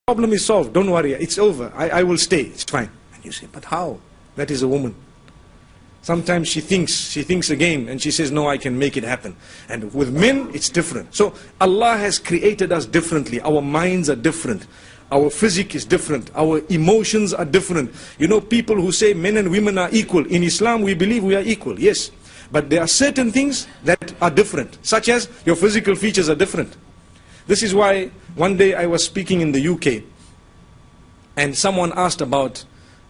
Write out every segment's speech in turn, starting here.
problem is solved, don't worry, it's over, I will stay, it's fine. And you say, but how? That is a woman. Sometimes she thinks again, and she says, no, I can make it happen. And with men, it's different. So Allah has created us differently. Our minds are different. Our physique is different. Our emotions are different. You know, people who say men and women are equal. In Islam, we believe we are equal, yes. But there are certain things that are different, such as your physical features are different. This is why one day I was speaking in the UK, and someone asked about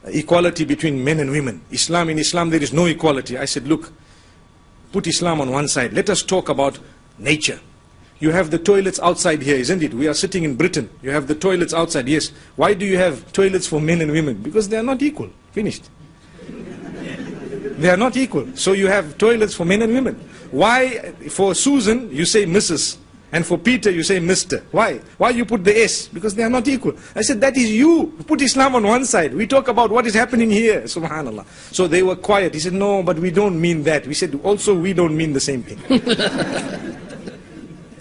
equality between men and women. In Islam there is no equality. I said, look, put Islam on one side. Let us talk about nature. You have the toilets outside here, isn't it? We are sitting in Britain. You have the toilets outside, yes. Why do you have toilets for men and women? Because they are not equal. Finished. They are not equal. So you have toilets for men and women. Why, for Susan, you say Mrs. And for Peter, you say Mr. Why? Why you put the S? Because they are not equal. I said, that is you. Put Islam on one side. We talk about what is happening here. Subhanallah. So they were quiet. He said, no, but we don't mean that. We said, also we don't mean the same thing.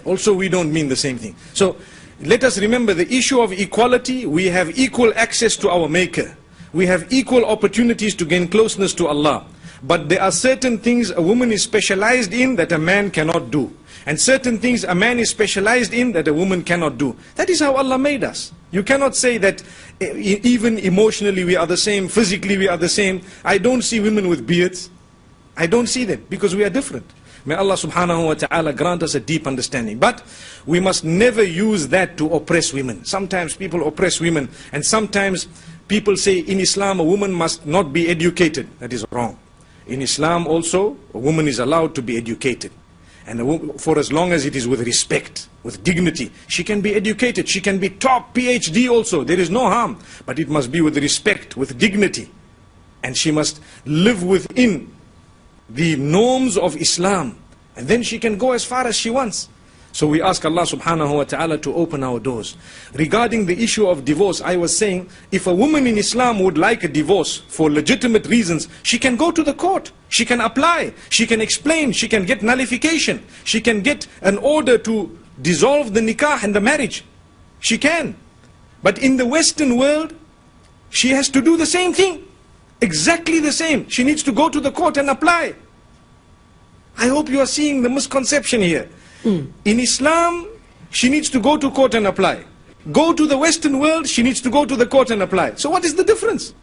Also we don't mean the same thing. So let us remember the issue of equality. We have equal access to our Maker. We have equal opportunities to gain closeness to Allah. But there are certain things a woman is specialized in that a man cannot do. And certain things a man is specialized in that a woman cannot do. That is how Allah made us. You cannot say that even emotionally we are the same, physically we are the same. I don't see women with beards. I don't see them because we are different. May Allah subhanahu wa ta'ala grant us a deep understanding. But we must never use that to oppress women. Sometimes people oppress women, and sometimes people say in Islam a woman must not be educated. That is wrong. In Islam also a woman is allowed to be educated. And for as long as it is with respect, with dignity, she can be educated. She can be top PhD also. There is no harm. But it must be with respect, with dignity. And she must live within the norms of Islam. And then she can go as far as she wants. So we ask Allah subhanahu wa ta'ala to open our doors. Regarding the issue of divorce, I was saying, if a woman in Islam would like a divorce for legitimate reasons, she can go to the court. She can apply. She can explain. She can get nullification. She can get an order to dissolve the nikah and the marriage. She can. But in the Western world, she has to do the same thing. Exactly the same. She needs to go to the court and apply. I hope you are seeing the misconception here. In Islam, she needs to go to court and apply. Go to the Western world, she needs to go to the court and apply. So what is the difference?